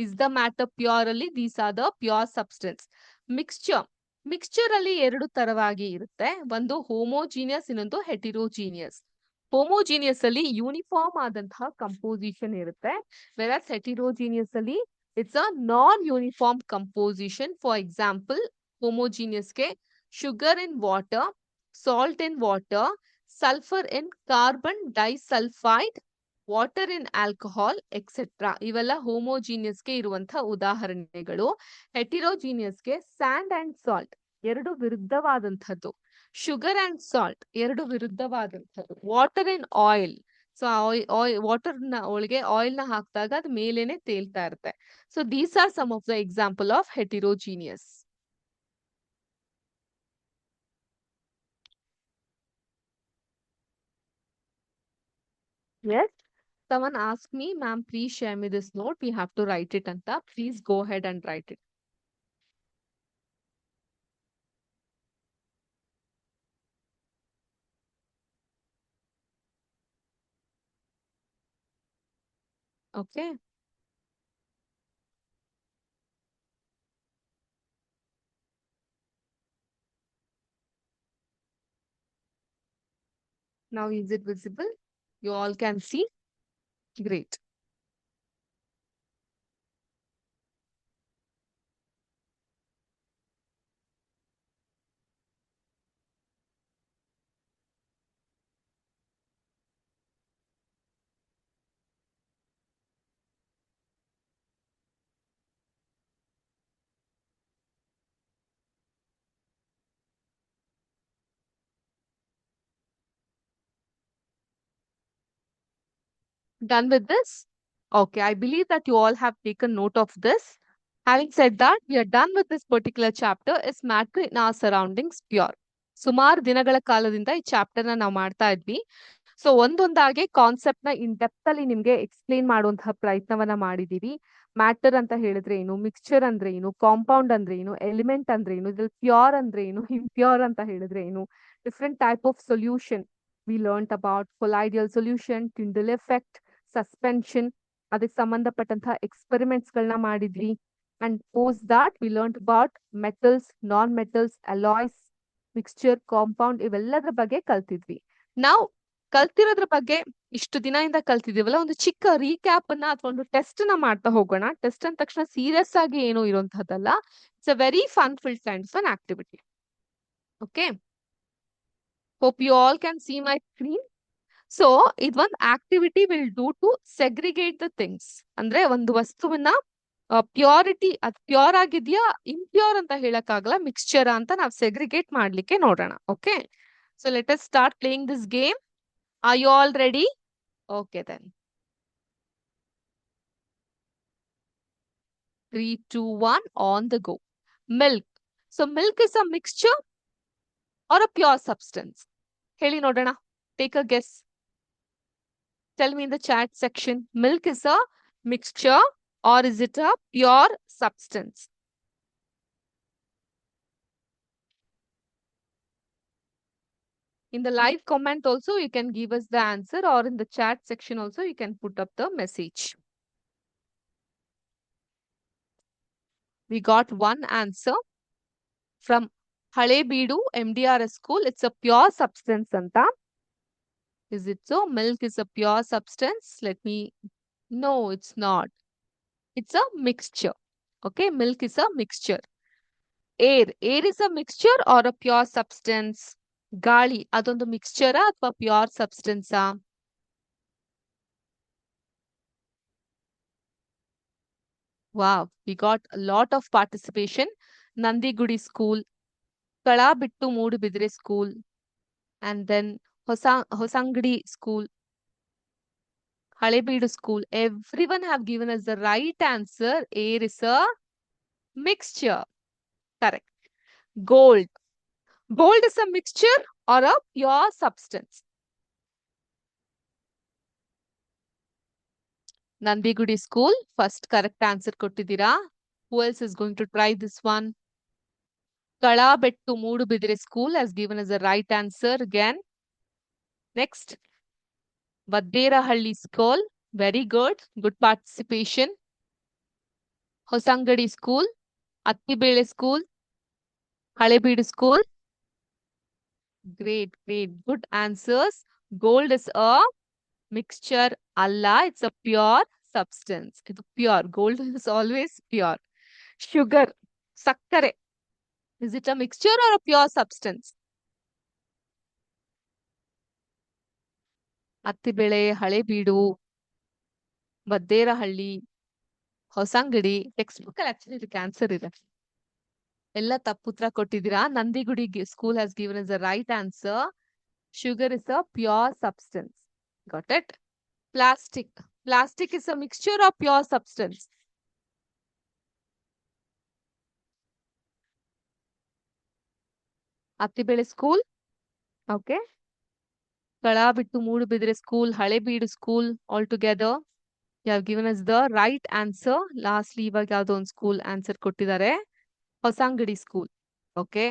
is the matter pure ಅಲ್ಲಿ these are the pure substance. Mixture, mixture ಅಲ್ಲಿ ಎರಡು ತರವಾಗಿ ಇರುತ್ತೆ. ಒಂದು homogeneous, ಇನ್ನೊಂದು heterogeneous. Homogeneous ಅಲ್ಲಿ ಯೂನಿಫಾರ್ಮ್ ಆದಂತಹ ಕಂಪೋಸಿಷನ್ ಇರುತ್ತೆ. ವೆರಾಸ್ ಹೆಟಿರೋಜೀನಿಯಸ್ ಅಲ್ಲಿ it's a non uniform composition. For example, ಹೋಮೋಜೀನಿಯಸ್ಗೆ sugar in water, salt in water, sulfur in carbon disulfide, water in alcohol, etc. ಇವೆಲ್ಲ ಹೋಮೋಜೀನಿಯಸ್ಗೆ ಇರುವಂತಹ ಉದಾಹರಣೆಗಳು. ಹೆಟಿರೋಜೀನಿಯಸ್ಗೆ ಸ್ಯಾಂಡ್ ಅಂಡ್ ಸಾಲ್ಟ್ ಎರಡು ವಿರುದ್ಧವಾದಂಥದ್ದು. ಶುಗರ್ ಅಂಡ್ ಸಾಲ್ಟ್ ಎರಡು ವಿರುದ್ಧವಾದಂಥದ್ದು. Water and oil. So water ನ ಒಳಗೆ oil ನ ಹಾಕಿದಾಗ ಅದು ಮೇಲೇನೆ ತೇಲ್ತಾ ಇರುತ್ತೆ. So these are some of the example of heterogeneous. Yes. Someone asked me, ma'am, please share me this note. We have to write it anta. Please go ahead and write it. Okay. Now is it visible? You all can see? Great. Done with this? Okay, I believe that you all have taken note of this. Having said that, we are done with this particular chapter. Is matter in our surroundings pure? ಸುಮಾರು ದಿನಗಳ ಕಾಲದಿಂದ ಈ chapter ನ ನಾವು ಮಾಡ್ತಾ ಇದ್ವಿ. So ಒಂದೊಂದಾಗೆ concept ನ in depth ಅಲ್ಲಿ ನಿಮ್ಗೆ ಎಕ್ಸ್ಪ್ಲೇನ್ ಮಾಡುವಂತಹ ಪ್ರಯತ್ನವನ್ನ ಮಾಡಿದೀವಿ. ಮ್ಯಾಟರ್ ಅಂತ ಹೇಳಿದ್ರೆ ಏನು, ಮಿಕ್ಸ್ಚರ್ ಅಂದ್ರೆ ಏನು, ಕಾಂಪೌಂಡ್ ಅಂದ್ರೆ ಏನು, ಎಲಿಮೆಂಟ್ ಅಂದ್ರೆ ಏನು, ಇದ್ರಲ್ಲಿ ಪ್ಯೂರ್ ಅಂದ್ರೆ ಏನು, ಇಂಪ್ಯೂರ್ ಅಂತ ಹೇಳಿದ್ರೆ ಏನು, different type of solution we learn about colloidal solution, Tyndall effect, suspension, ಅದಕ್ಕೆ ಸಂಬಂಧಪಟ್ಟಂತಹ ಎಕ್ಸ್ಪೆರಿಮೆಂಟ್ಸ್ ಗಳನ್ನ ಮಾಡಿದ್ವಿ. And post that we learn about metals, non metals, alloys, mixture, compound ಇವೆಲ್ಲದ್ರ ಬಗ್ಗೆ ಕಲ್ತಿದ್ವಿ. ನಾವು ಕಲ್ತಿರೋದ್ರ ಬಗ್ಗೆ ಇಷ್ಟು ದಿನದಿಂದ ಕಲ್ತಿದೀವಲ್ಲ, ಒಂದು ಚಿಕ್ಕ ರೀಕ್ಯಾಪ್ ಅನ್ನ ಅಥವಾ ಒಂದು ಟೆಸ್ಟ್ ನ ಮಾಡ್ತಾ ಹೋಗೋಣ. ಟೆಸ್ಟ್ ಅಂದ ತಕ್ಷಣ ಸೀರಿಯಸ್ ಆಗಿ ಏನು ಇರುವಂತಹದ್ದಲ್ಲ. It's a very fun filled kind of an activity. Okay, hope you all can see my screen. So ಇದೊಂದು activity will do to segregate the things. ಅಂದ್ರೆ ಒಂದು ವಸ್ತುವನ್ನ ಪ್ಯೂರಿಟಿ ಅದ್ ಪ್ಯೂರ್ ಆಗಿದ್ಯಾ ಇಂಪ್ಯೂರ್ ಅಂತ ಹೇಳಕ್ಕಾಗಲ್ಲ, ಮಿಕ್ಸ್ಚರ್ ಅಂತ ನಾವು ಸೆಗ್ರಿಗೇಟ್ ಮಾಡ್ಲಿಕ್ಕೆ ನೋಡೋಣ. Okay, so let us start playing this game. Are you all ready? Okay then. 3, 2, 1, on the go. Milk. So milk is a mixture or a pure substance? ಹೇಳಿ ನೋಡೋಣ. Take a guess. Tell me in the chat section. Milk is a mixture or is it a pure substance? In the live comment also, you can give us the answer, or in the chat section also, you can put up the message. We got one answer from Halebeedu MDRS school. It's a pure substance anta. Is it so? Milk is a pure substance. Let me. No, it's not. It's a mixture. Okay, milk is a mixture. Air. Air is a mixture or a pure substance? ಗಾಳಿ ಅದೊಂದು mixture ಅಥವಾ pure ಸಬ್ಸ್ಟೆನ್ಸಾ? Wow, we got a lot of participation. Nandigudi school, Kalabittu Moodubidre school, and then Hosangadi school, Halebeedu school. Everyone have given us the right answer. Air is a mixture. Correct. Gold. Gold is a mixture or a pure substance? Nandigudi school, first correct answer kottidira. Who else is going to try this one? Kalabettu Moodubidre school has given us the right answer again. Next, Vadderahalli school, very good, good participation. Hosangadi school, Attibele school, Halebeedu school. Great, great, good answers. Gold is a mixture, Allah, it's a pure substance. It's pure. Gold is always pure. Sugar, sakkare. Is it a mixture or a pure substance? Attibele, Halebeedu, Vadderahalli, Hosangadi. Text book ಅಲ್ಲಿ actually ಇದಕ್ಕೆ answer ಇದೆ. ಎಲ್ಲ ತಪ್ಪುತ್ರ ಕೊಟ್ಟಿದ್ದೀರಾ. Nandigudi school has given us the right answer. Sugar is a pure substance. Got it? Plastic. Plastic is a mixture of pure substance. Attibele school. Okay. Kalabittu Moodubidre school, Halebeedu school altogether. You have given us the right answer. Lastly, ಇವಾಗ ಯಾವ್ದೋ ಒಂದು school answer ಕೊಟ್ಟಿದ್ದಾರೆ. Hosangadi school. Okay.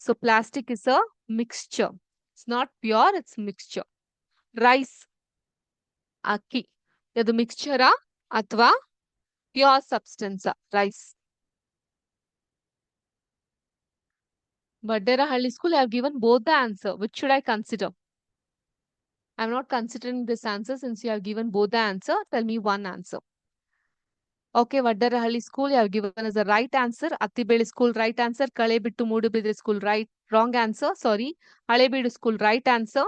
So plastic is a mixture. It's not pure, it's mixture. Rice. Akki. ಇದು ಮಿಕ್ಸ್ಚರಾ ಅಥವಾ pure substance rice? Vadderahಳ್ಳಿ school, I have given both the answer. Which should I consider? I'm not considering this answer since you have given both the answer. Tell me one answer. Okay, Vadderahಳ್ಳಿ school, you have given us the right answer. Attibele school, right answer. Kalebittu Moodubidre school, right. Wrong answer. Sorry. Halebeedu school, right answer.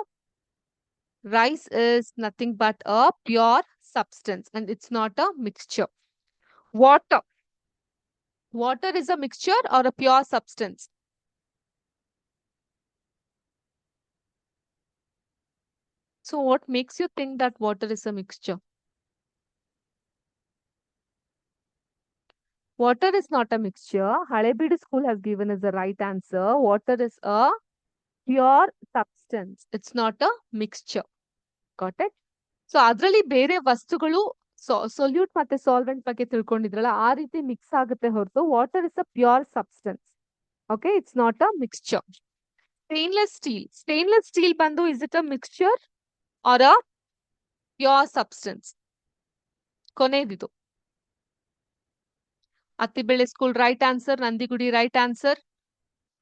Rice is nothing but a pure substance and it's not a mixture. Water. Water is a mixture or a pure substance? So what makes you think that water is a mixture? Water is not a mixture. Halebeedu school has given us the right answer. Water is a pure substance. It's not a mixture. Got it? So ಅದ್ರಲ್ಲಿ ಬೇರೆ ವಸ್ತುಗಳು solute ಮತ್ತೆ solvent ಬಗ್ಗೆ ತಿಳ್ಕೊಂಡಿದ್ರಲ್ಲ, ಆ ರೀತಿ mix ಆಗುತ್ತೆ ಹೊರತು water is a pure substance. Okay, it's not a mixture. Stainless steel. Stainless steel ಬಂದು is it a mixture or a pure substance? ಕೊನೆಯದಿದು. Attibele school right answer. Nandigudi right answer.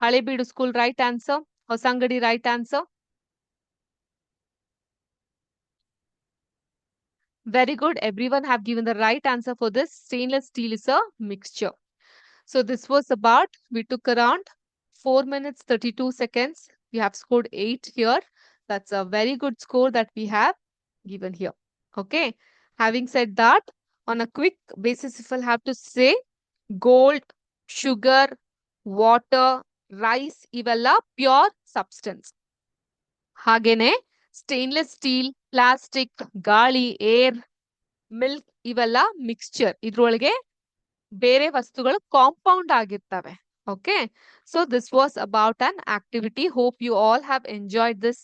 Halebeedu school right answer. Hosangadi right answer. Very good. Everyone have given the right answer for this. Stainless steel is a mixture. So this was about, we took around 4 minutes 32 seconds. We have scored 8 here. That's a very good score that we have given here. Okay. Having said that, on a quick basis, if I'll have to say, gold, sugar, water, rice, ivella pure substance. ಹಾಗೇನೆ stainless steel, plastic, ಗಾಳಿ, air, milk ಇವೆಲ್ಲ mixture. ಇದ್ರೊಳಗೆ ಬೇರೆ ವಸ್ತುಗಳು compound ಆಗಿರ್ತವೆ. Okay, so this was about an activity. Hope you all have enjoyed this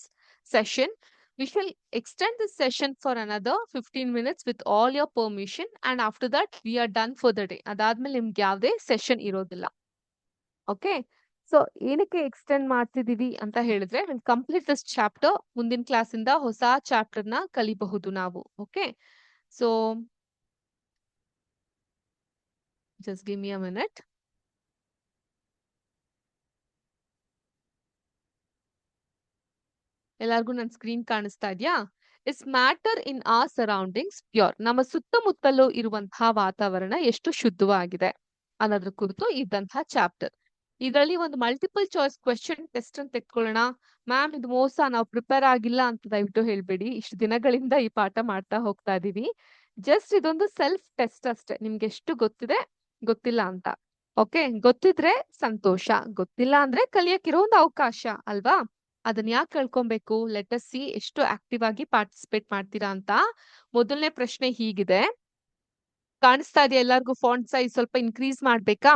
session. We shall extend this session for another 15 minutes with all your permission and after that we are done for the day. ಅದಾದ್ಮೇಲೆ ನಿಮ್ಗೆ ಯಾವುದೇ session ಇರೋದಿಲ್ಲ. Okay, so ಏನಕ್ಕೆ extend ಮಾಡ್ತಿದೀವಿ ಅಂತ ಹೇಳಿದ್ರೆ, will complete this chapter. ಮುಂದಿನ class ಇಂದ ಹೊಸ ಚಾಪ್ಟರ್ ನ ಕಲಿಬಹುದು ನಾವು. Okay, so just give me a minute. ಎಲ್ಲರಿಗೂ ನನ್ನ ಸ್ಕ್ರೀನ್ ಕಾಣಿಸ್ತಾ ಇದೆಯಾ? Is matter in our surroundings pure? ನಮ್ಮ ಸುತ್ತಮುತ್ತಲೂ ಇರುವಂತಹ ವಾತಾವರಣ ಎಷ್ಟು ಶುದ್ಧವಾಗಿದೆ ಅನ್ನೋದ್ರ ಕುರಿತು ಇದ್ದಂತಹ ಚಾಪ್ಟರ್. ಇದರಲ್ಲಿ ಒಂದು ಮಲ್ಟಿಪಲ್ ಚಾಯ್ಸ್ ಕ್ವೆಶ್ಚನ್ ಟೆಸ್ಟ್ ಅಂತ ತೆಗೆದುಕೊಳ್ಳೋಣ. ಮ್ಯಾಮ್ ಇದು ಮೋಸ, ನಾವು ಪ್ರಿಪೇರ್ ಆಗಿಲ್ಲ ಅಂತ ದಯವಿಟ್ಟು ಹೇಳ್ಬೇಡಿ. ಇಷ್ಟು ದಿನಗಳಿಂದ ಈ ಪಾಠ ಮಾಡ್ತಾ ಹೋಗ್ತಾ ಇದೀವಿ. ಜಸ್ಟ್ ಇದೊಂದು ಸೆಲ್ಫ್ ಟೆಸ್ಟ್ ಅಷ್ಟೇ. ನಿಮ್ಗೆ ಎಷ್ಟು ಗೊತ್ತಿದೆ ಗೊತ್ತಿಲ್ಲ ಅಂತ. ಓಕೆ, ಗೊತ್ತಿದ್ರೆ ಸಂತೋಷ, ಗೊತ್ತಿಲ್ಲ ಅಂದ್ರೆ ಕಲಿಯಕ್ಕಿರೋ ಒಂದು ಅವಕಾಶ ಅಲ್ವಾ? ಅದನ್ನ ಯಾಕೆ ಕಳ್ಕೊಬೇಕು? ಲೆಟ್ ಅಸ್ ಸಿ ಎಷ್ಟು ಆಕ್ಟಿವ್ ಆಗಿ ಪಾರ್ಟಿಸಿಪೇಟ್ ಮಾಡ್ತೀರಾ ಅಂತ. ಮೊದಲನೇ ಪ್ರಶ್ನೆ ಹೀಗಿದೆ, ಕಾಣಿಸ್ತಾ ಇದೆಯಾ ಎಲ್ಲರಿಗೂ? ಫಾಂಟ್ ಸೈಜ್ ಸ್ವಲ್ಪ ಇನ್ಕ್ರೀಸ್ ಮಾಡ್ಬೇಕಾ?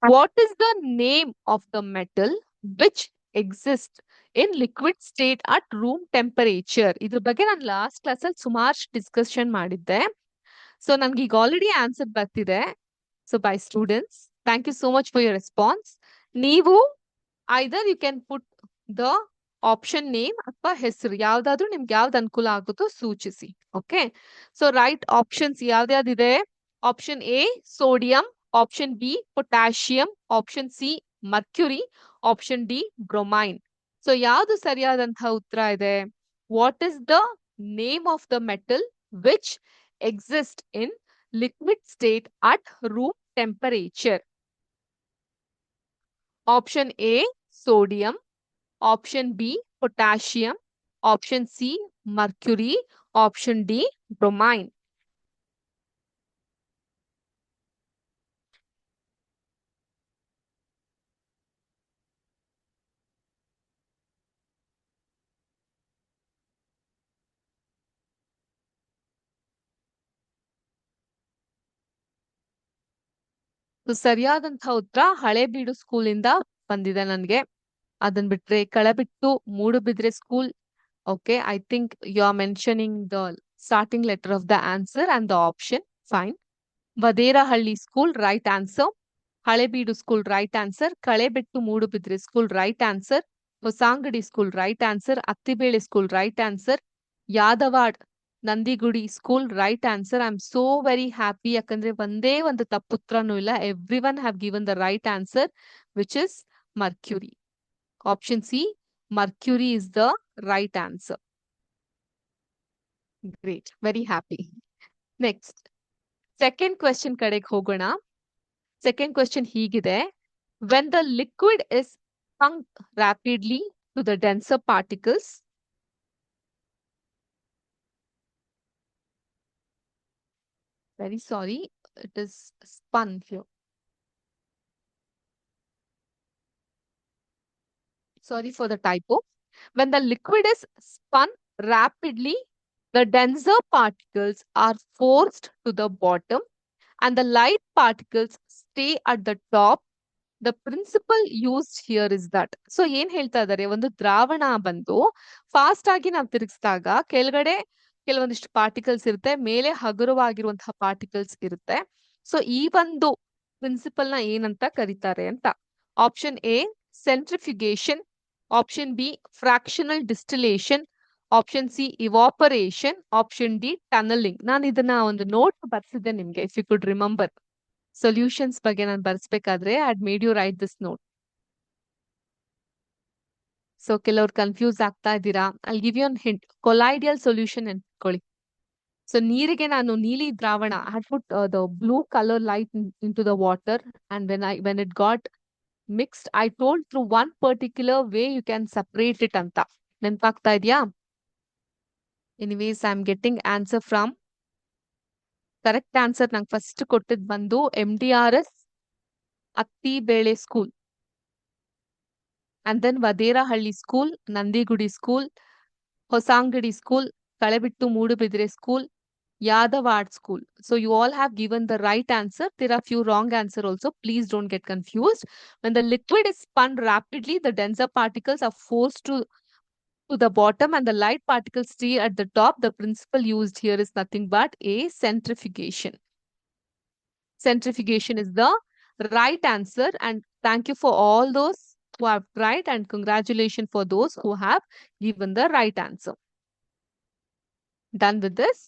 What is the name of the metal which exists in liquid state at room temperature? ಇದ್ರ ಬಗ್ಗೆ ನಾನು ಲಾಸ್ಟ್ ಕ್ಲಾಸ್ ಅಲ್ಲಿ ಸುಮಾರು ಡಿಸ್ಕಷನ್ ಮಾಡಿದ್ದೆ. ಸೊ ನನ್ಗೆ ಈಗ ಆಲ್ರೆಡಿ ಆನ್ಸರ್ ಬರ್ತಿದೆ. So bye students, thank you so much for your response. ನೀವು either you can put the option name ಅಥವಾ ಹೆಸರು, ಯಾವ್ದಾದ್ರು ನಿಮ್ಗೆ ಯಾವ್ದು ಅನುಕೂಲ ಆಗುತ್ತೋ ಸೂಚಿಸಿ. ಓಕೆ, ಸೊ ರೈಟ್ ಆಪ್ಷನ್ಸ್ ಯಾವ್ದ್ಯಾವ್ದಿದೆ? Option A sodium, option B potassium, option C mercury, option D bromine. So ಯಾವ್ದು ಸರಿಯಾದಂತಹ ಉತ್ತರ ಇದೆ? What is the name of the metal which exist in liquid state at room temperature? Option A sodium, option B potassium, option C mercury, option D bromine. So, ಸರಿಯಾದಂತಹ ಉತ್ತರ ಹಳೇಬೀಡು ಸ್ಕೂಲಿಂದ ಬಂದಿದೆ ನನ್ಗೆ. ಅದನ್ ಬಿಟ್ರೆ ಕಳಬಿಟ್ಟು Moodbidri school. Okay, I think you are mentioning the starting letter of the answer and the option. Fine. Vaderahalli school, right answer. Halebeedu school, right answer. Kalebettu Moodubidre school, right answer. Hosangadi school, right answer. Attibele school, right answer. Yadawad Nandigudi school, right answer. I'm so very happy. Yakandre ಒಂದೇ ಒಂದು ತಪ್ಪುತ್ರನೂ ಇಲ್ಲ. Everyone have given the right answer, which is Mercury. Option C, Mercury is the right answer. Great. Very happy. Next. Second question ಕಡೆಗೆ ಹೋಗೋಣ. Second question ಹೀಗಿದೆ. When the liquid is sunk rapidly to the denser particles, very sorry, it is spun here. Sorry for the typo. When the liquid is spun rapidly, the denser particles are forced to the bottom and the light particles stay at the top. The principle used here is that. So ಏನ್ ಹೇಳ್ತಾ ಇದ್ದಾರೆ, ಒಂದು ದ್ರಾವಣ ಬಂದು fast ಆಗಿ ನಾವು ತಿರುಗಿಸಿದಾಗ ಕೆಳಗಡೆ ಕೆಲವೊಂದಿಷ್ಟು ಪಾರ್ಟಿಕಲ್ಸ್ ಇರುತ್ತೆ, ಮೇಲೆ ಹಗುರವಾಗಿರುವಂತಹ ಪಾರ್ಟಿಕಲ್ಸ್ ಇರುತ್ತೆ. ಸೊ ಈ ಒಂದು ಪ್ರಿನ್ಸಿಪಲ್ ನ ಏನಂತ ಕರೀತಾರೆ ಅಂತ. Option A centrifugation, option B fractional distillation, option C evaporation, option D tunnelling. ನಾನು ಇದನ್ನ ಒಂದು ನೋಟ್ ಬರ್ಸಿದ್ದೆ ನಿಮ್ಗೆ, if you could remember. Solutions ಬಗ್ಗೆ ನಾನು ಬರ್ಸ್ಬೇಕಾದ್ರೆ I'd made you write this note. So ಕೆಲವ್ರು ಕನ್ಫ್ಯೂಸ್ ಆಗ್ತಾ ಇದ್ದೀರಾ. I give you an hint. Colloidal solution ಅನ್ಕೊಳ್ಳಿ. ಸೊ ನೀರಿಗೆ ನಾನು ನೀಲಿ ದ್ರಾವಣ, I had put the blue colour light into the water and when it got mixed I told through one particular way you can separate it ಅಂತ. ನೆನ್ಪಾಗ್ತಾ ಇದೆಯಾ? Anyways I am getting answer from correct answer ನಂಗೆ first ಕೊಟ್ಟಿದ್ ಬಂದು MDRS Attibele school, and then Vaderahalli school, Nandigudi school, Hosangadi school, Kalebittu Moodubidre school, Yadawad school. So you all have given the right answer. There are few wrong answer also. Please don't get confused. When the liquid is spun rapidly, the denser particles are forced to the bottom and the light particles stay at the top. The principle used here is nothing but a centrifugation. Centrifugation is the right answer, and thank you for all those who have tried, and congratulations for those who have given the right answer. Done with this?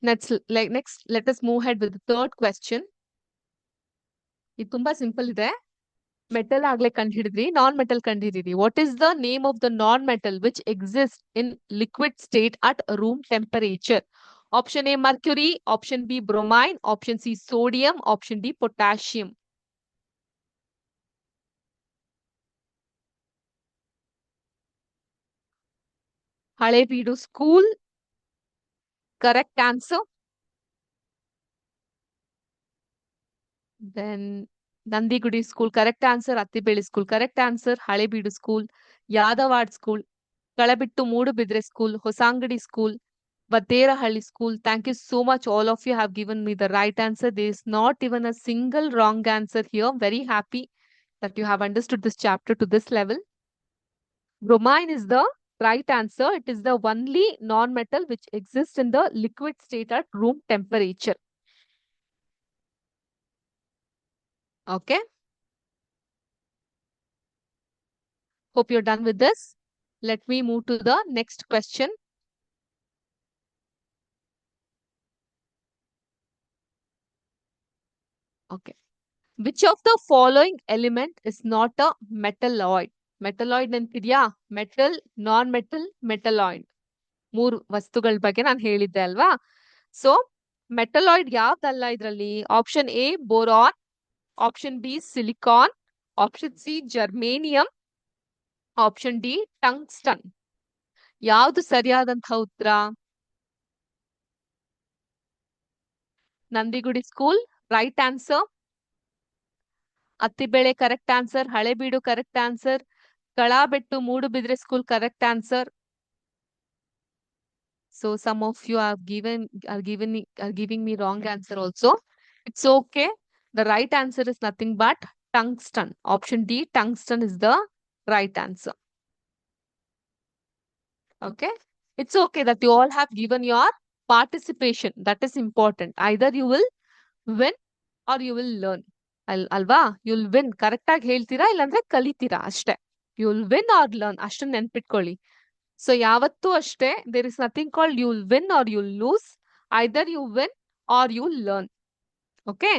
Next, let us move ahead with the third question. ಇದು ತುಂಬಾ simple ಇದೆ. Metal ಆಗ್ಲೇ ಕಂಡುಹಿಡಿದ್ರಿ, non metal ಕಂಡುಹಿಡಿದ್ರಿ. What is the name of the non metal which exist in liquid state at room temperature? Option A, mercury. Option B, bromine. Option C, sodium. Option D, potassium. Halebeedu school. Correct answer. Then Nandigudi school. Correct answer. Attibele school. Correct answer. Halebeedu school. Yadawad school. Kalabittu Moodubidre school. Hosangadi school. Vaderahalli school. Thank you so much. All of you have given me the right answer. There is not even a single wrong answer here. Very happy that you have understood this chapter to this level. Bromine is the right answer. It is the only non-metal which exists in the liquid state at room temperature. Okay. Hope you're done with this. Let me move to the next question. Okay. Which of the following element is not a metalloid? Metalloid ನೆನ್ಪಿದ್ಯಾ? Metal, non-metal, metalloid. ಮೂರು ವಸ್ತುಗಳ ಬಗ್ಗೆ ನಾನು ಹೇಳಿದ್ದೆ ಅಲ್ವಾ? So metalloid ಯಾವ್ದಲ್ಲ ಇದ್ರಲ್ಲಿ? Option A boron, option B silicon, option C germanium, option D tungsten. ಯಾವ್ದು ಸರಿಯಾದಂತಹ ಉತ್ತರ? Nandigudi school right answer. Attibele correct answer. Halebeedu correct answer. Kalabettu Moodabidri school correct answer. So some of you are giving me wrong answer also. It's okay. The right answer is nothing but tungsten. Option D, tungsten is the right answer. Okay. It's okay that you all have given your participation. That is important. Either you will win or you will learn. ಅಲ್ವಾ you'll win correct ಆಗಿ ಹೇಳ್ತೀರಾ ಇಲ್ಲಾಂದ್ರೆ ಕಲಿತೀರಾ ಅಷ್ಟೇ. You'll win R learn ಅಷ್ಟನ್ನ ನೆನ್ಪಿಟ್ಕೊಳ್ಳಿ. So ಯಾವತ್ತೂ ಅಷ್ಟೇ there is nothing called you'll win or you'll lose. Either you win or you learn. Okay.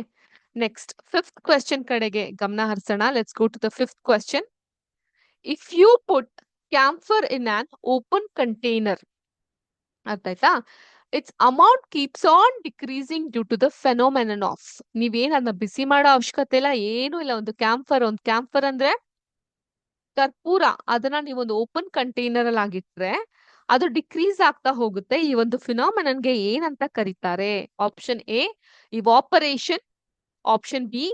Next fifth question ಕಡೆಗೆ ಗಮನ ಹರಿಸೋಣ. Let's go to the fifth question. If you put camphor in an open container, ಅರ್ಥ ಆಯ್ತಾ, it's amount keeps on decreasing due to the phenomenon of. ನೀವೇನ್ ಅದನ್ನ ಬಿಸಿ ಮಾಡೋ ಅವಶ್ಯಕತೆ ಇಲ್ಲ, ಏನು ಇಲ್ಲ. ಒಂದು ಕ್ಯಾಂಫರ್ ಅಂದ್ರೆ ಕರ್ಪೂರ. ಅದನ್ನ ನೀವೊಂದು ಓಪನ್ ಕಂಟೈನರ್ ಅಲ್ಲಿ ಆಗಿಟ್ರೆ ಅದು ಡಿಕ್ರೀಸ್ ಆಗ್ತಾ ಹೋಗುತ್ತೆ. ಈ ಒಂದು ಫಿನಾಮಿನನ್ಗೆ ಏನಂತ ಕರೀತಾರೆ? Option A evaporation, option B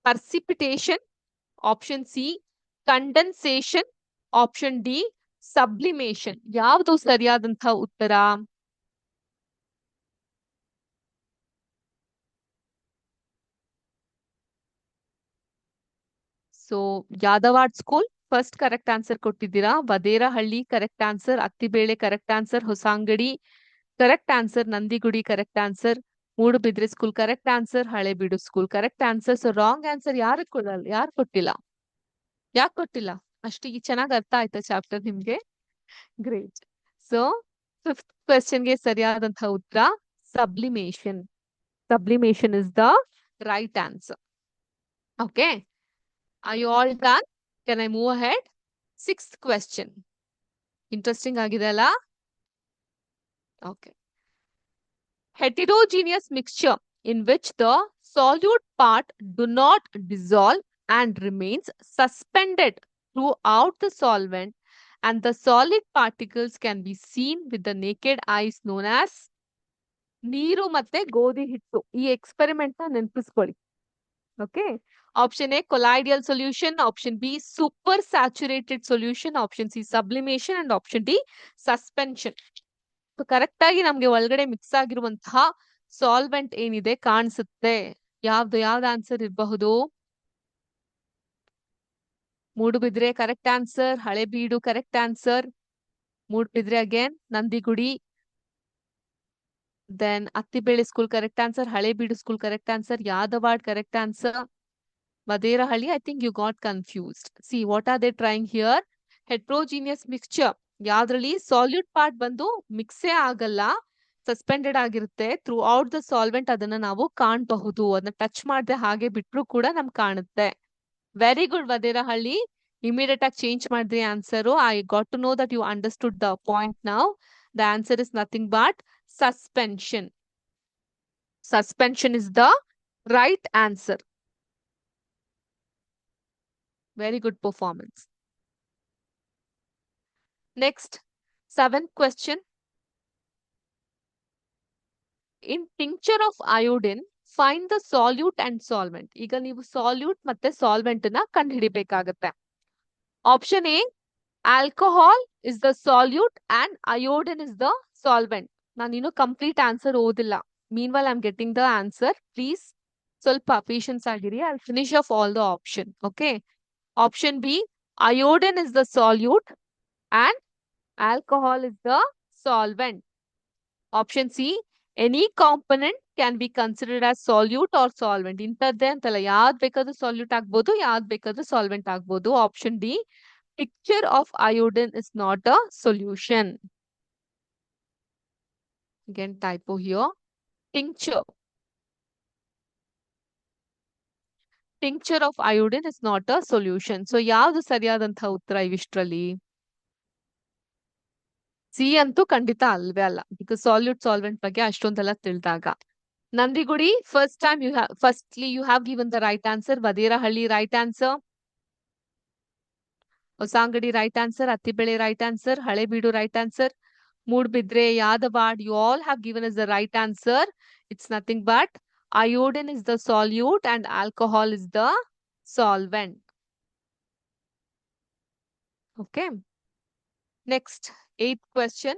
precipitation, option C condensation, option D sublimation. ಯಾವುದು ಸರಿಯಾದಂತಹ ಉತ್ತರ? So Yadwad school first correct answer ಕೊಟ್ಟಿದ್ದೀರಾ. Vaderahalli correct answer. Attibele correct answer. Hosangadi correct answer. Nandigudi correct answer. Moodabidri school correct answer. Halebeedu school correct answer. So wrong answer ಯಾರು ಕೊಡಲ್ಲ, ಯಾರು ಕೊಟ್ಟಿಲ್ಲ? ಯಾಕೆ ಕೊಟ್ಟಿಲ್ಲ? ಅಷ್ಟು ಚೆನ್ನಾಗಿ ಅರ್ಥ ಆಯ್ತಾ ಚಾಪ್ಟರ್ ನಿಮ್ಗೆ? ಗ್ರೇಟ್. ಸೊ ಫಿಫ್ತ್ ಕ್ವೆಶ್ಚನ್ಗೆ ಸರಿಯಾದಂತಹ ಉತ್ತರ sublimation. Sublimation is the right answer. Okay. Are you all done? Can I move ahead? Sixth question. Interesting ಆಗಿದೆ ಅಲ್ಲ? Okay. Heterogeneous mixture in which the solute part do not dissolve and remains suspended throughout the solvent, and the solid particles can be seen with the naked eyes, known as ನೀರು ಮತ್ತೆ ಗೋಧಿ ಹಿಟ್ಟು. ಈ experiment ನ ನೆನಪಿಸ್ಕೊಳ್ಳಿ. Okay. Option A colloidal solution, option B super saturated solution, option C sublimation and option D suspension. Correct ಆಗಿ ನಮ್ಗೆ ಒಳಗಡೆ ಮಿಕ್ಸ್ ಆಗಿರುವಂತಹ ಸಾಲ್ವೆಂಟ್ ಏನಿದೆ ಕಾಣಿಸುತ್ತೆ. ಯಾವ್ದು ಆನ್ಸರ್ ಇರಬಹುದು? Moodabidri correct answer. Halebeedu correct answer. Moodabidri again. Nandigudi, then Attibele school correct answer. Halebeedu school correct answer. Yadwad correct answer. Vaderahalli, I think you got confused. See, what are they trying here? Heterogeneous mixture. ಯಾವ್ದ್ರಲ್ಲಿ salute part ಬಂದು ಮಿಕ್ಸೇ ಆಗಲ್ಲ, suspended ಆಗಿರುತ್ತೆ. Through out the solvent ಅದನ್ನ ನಾವು ಕಾಣಬಹುದು. ಅದನ್ನ touch ಮಾಡದೆ ಹಾಗೆ ಬಿಟ್ರು ಕೂಡ ನಮ್ಗೆ ಕಾಣುತ್ತೆ. Very good Vaderahalli. ಇಮಿಡಿಯೇಟ್ ಆಗಿ ಚೇಂಜ್ ಮಾಡಿದ್ರಿ answer. I got to know that you understood the point now. The answer is nothing but suspension. Suspension is the right answer. Very good performance. Next, seventh question. In tincture of iodine, find the solute and solvent. ಈಗ ನೀವು salute ಮತ್ತೆ solvent ನ ಕಂಡುಹಿಡಿಬೇಕಾಗತ್ತೆ. Option A alcohol is the solute and iodine is the solvent. ನಾನು ಇನ್ನು complete answer ಓದಿಲ್ಲ. Meanwhile I am getting the answer. Please ಸ್ವಲ್ಪ patience ಆಗಿರಿ. I finish off all the option. Okay. Option B, iodine is the solute and alcohol is the solvent. Option C, any component can be considered as solute or solvent. ಇಂಥದ್ದೇ ಅಂತಲ್ಲ, ಯಾವ್ದು ಬೇಕಾದ್ರೂ solute ಆಗ್ಬೋದು, ಯಾವ್ದು ಬೇಕಾದ್ರೂ solvent ಆಗ್ಬೋದು. Option D, picture of iodine is not a solution. Again, typo here. Tincture. Tincture of iodine is not a solution. So, ಯಾವ್ದು ಸರಿಯಾದಂತಹ ಉತ್ತರ ಇವಿಷ್ಟರಲ್ಲಿ? ಸಿ ಅಂತೂ ಖಂಡಿತ ಅಲ್ವೇ ಅಲ್ಲ. ಬಿಕಾಸ್ ಸಾಲ್ಯೂಟ್ ಸಾಲ್ವೆಂಟ್ ಬಗ್ಗೆ ಅಷ್ಟೊಂದೆಲ್ಲ ತಿಳಿದಾಗ. Nandigudi, firstly you have given the right answer. Vaderahalli right answer. Hosangadi right answer. Attibele right answer. Halebeedu right answer. Moodabidri, Yadwad, you all have given us the right answer. It's nothing but iodine is the solute and alcohol is the solvent. Okay. Next, eighth question.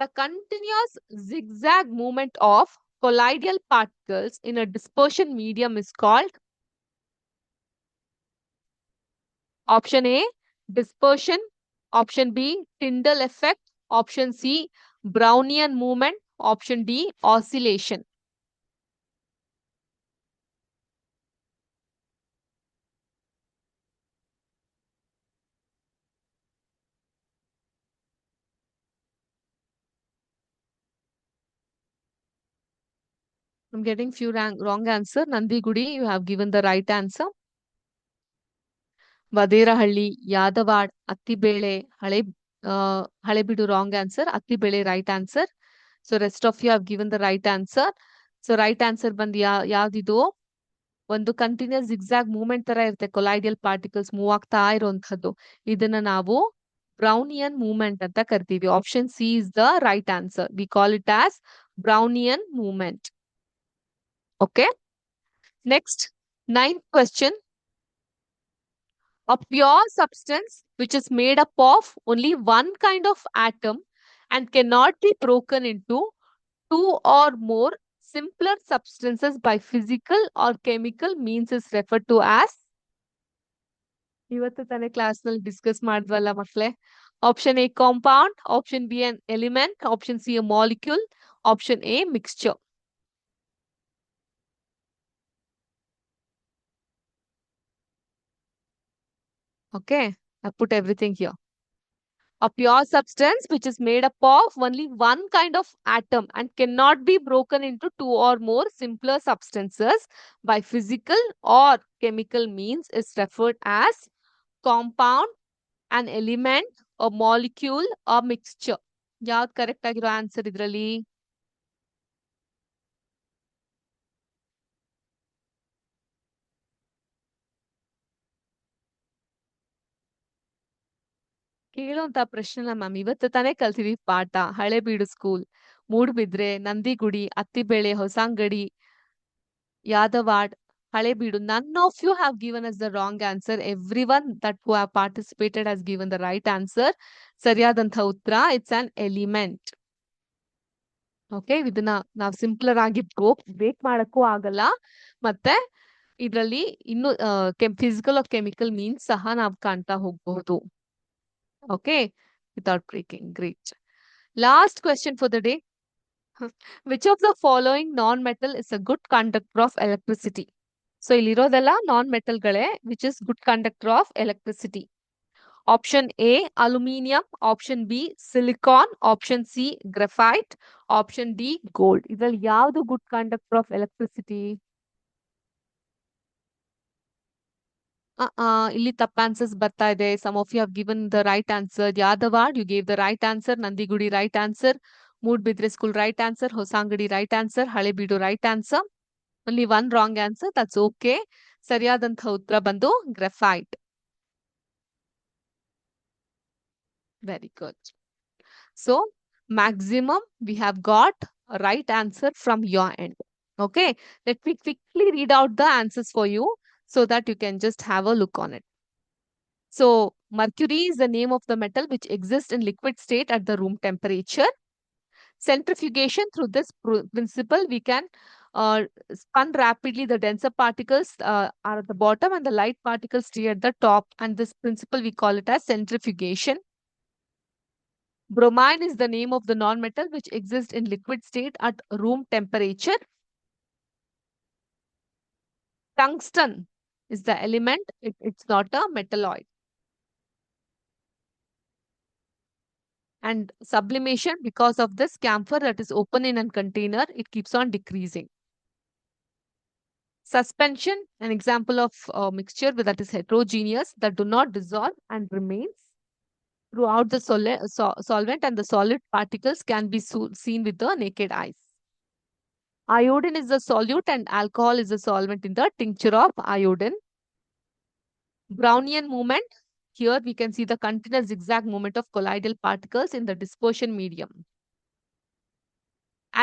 The continuous zigzag movement of colloidal particles in a dispersion medium is called option A, dispersion, option B, Tyndall effect, option C, Brownian movement, option D, oscillation. I'm getting few wrong answer. Nandigudi, you have given the right answer. Vaderahalli, Yadwad, Attibele, Halebeedu wrong answer. Attibele right answer. So rest of you have given the right answer. So right answer ಬಂದು ಯಾವ್ದಿದು? ಒಂದು continuous zigzag movement ತರ ಇರುತ್ತೆ, ಕೊಲೈಡಿಯಲ್ particles move ಆಗ್ತಾ ಇರುವಂತದ್ದು. ಇದನ್ನ ನಾವು Brownian movement ಅಂತ ಕರಿತೀವಿ. Option C is the right answer. We call it as Brownian movement. Okay, next 9th question. A pure substance which is made up of only one kind of atom and cannot be broken into two or more simpler substances by physical or chemical means is referred to as. ಇವತ್ತು ತಾನೇ class ನಲ್ಲಿ discuss ಮಾಡಿದ್ವಲ್ಲ ಮಕ್ಕಳೇ. Option A compound, option be an element, option C a molecule, option A mixture. Okay, I put everything here. A pure substance which is made up of only one kind of atom and cannot be broken into two or more simpler substances by physical or chemical means is referred as compound, an element, a molecule, a mixture. ಯಾವ್ದು correct ಆಗಿರೋ answer ಇದ್ರಲ್ಲಿ? ಕೇಳುವಂತ ಪ್ರಶ್ನೆನ ma'am ಇವತ್ತು ತಾನೇ ಕಲ್ತಿದೀವಿ ಪಾಠ. Halebeedu school, Moodabidri, Nandigudi, Attibele, Hosangadi, Yadwad, Halebeedu. None of you have given us the wrong answer. Everyone that who have participated has given the right answer. ಸರಿಯಾದಂತ ಉತ್ತರ ಇಟ್ಸ್ ಆನ್ ಎಲಿಮೆಂಟ್. ಓಕೆ, ಇದನ್ನ ನಾವು ಸಿಂಪ್ಲರ್ ಆಗಿ ಬ್ರೇಕ್ ಮಾಡಕ್ಕೂ ಆಗಲ್ಲ. ಮತ್ತೆ ಇದರಲ್ಲಿ ಇನ್ನು ಫಿಸಿಕಲ್ ಆಫ್ ಕೆಮಿಕಲ್ ಮೀನ್ಸ್ ಸಹ ನಾವು ಕಾಣ್ತಾ ಹೋಗ್ಬಹುದು. Okay, without breaking. Great. Last question for the day. Which of the following non-metal is a good conductor of electricity? So ಇಲ್ಲಿರೋದೆಲ್ಲ ನಾನ್ ಮೆಟಲ್ಗಳೇ which is good conductor of electricity. Option A, aluminium. Option B, silicon. Option C, graphite. Option D, gold. ಇದ್ರಲ್ಲಿ ಯಾವುದು good conductor of electricity? ಇಲ್ಲಿ ತಪ್ಪ answers ಬರ್ತಾ ಇದೆ. Some of you have given the right answer. Yadawad, you gave the right answer. Nandigudi, right answer. Moodbidri school right answer, Hosangadi right answer, Halebidu right answer. only one wrong answer. That's okay. ಸರಿಯಾದಂತಹ ಉತ್ತರ ಬಂದು graphite. Very good. So maximum we have got a right answer from your end. Okay, let me quickly read out the answers for you so that you can just have a look on it. So mercury is the name of the metal which exists in liquid state at the room temperature. Centrifugation, through this principle we can spun rapidly the denser particles are at the bottom and the light particles stay at the top, and this principle we call it as centrifugation. Bromine is the name of the non-metal which exists in liquid state at room temperature. Tungsten is the element, it's not a metalloid. And sublimation, because of this camphor that is open in a container, it keeps on decreasing. Suspension, an example of mixture that is heterogeneous, that do not dissolve and remains throughout the solvent, and the solid particles can be seen with the naked eyes. Iodine is the solute and alcohol is the solvent in the tincture of iodine. Brownian movement, here we can see the continuous zigzag movement of colloidal particles in the dispersion medium.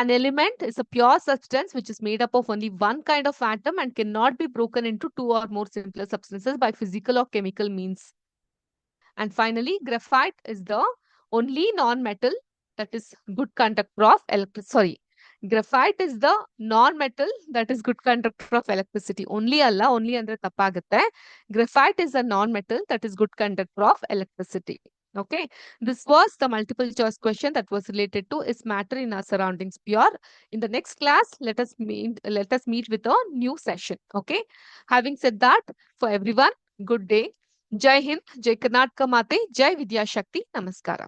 An element is a pure substance which is made up of only one kind of atom and cannot be broken into two or more simpler substances by physical or chemical means. And finally, graphite is the only non-metal that is good conductor of electricity. Sorry, graphite is the non-metal that is good conductor of electricity. Only alla, only andre tappagutte. Graphite is a non-metal that is good conductor of electricity. Okay, this was the multiple choice question that was related to is matter in our surroundings pure. In the next class, let us meet with a new session. Okay, having said that, for everyone, good day. Jai Hind, Jai Karnataka Mate, Jai Vidya Shakti, Namaskara.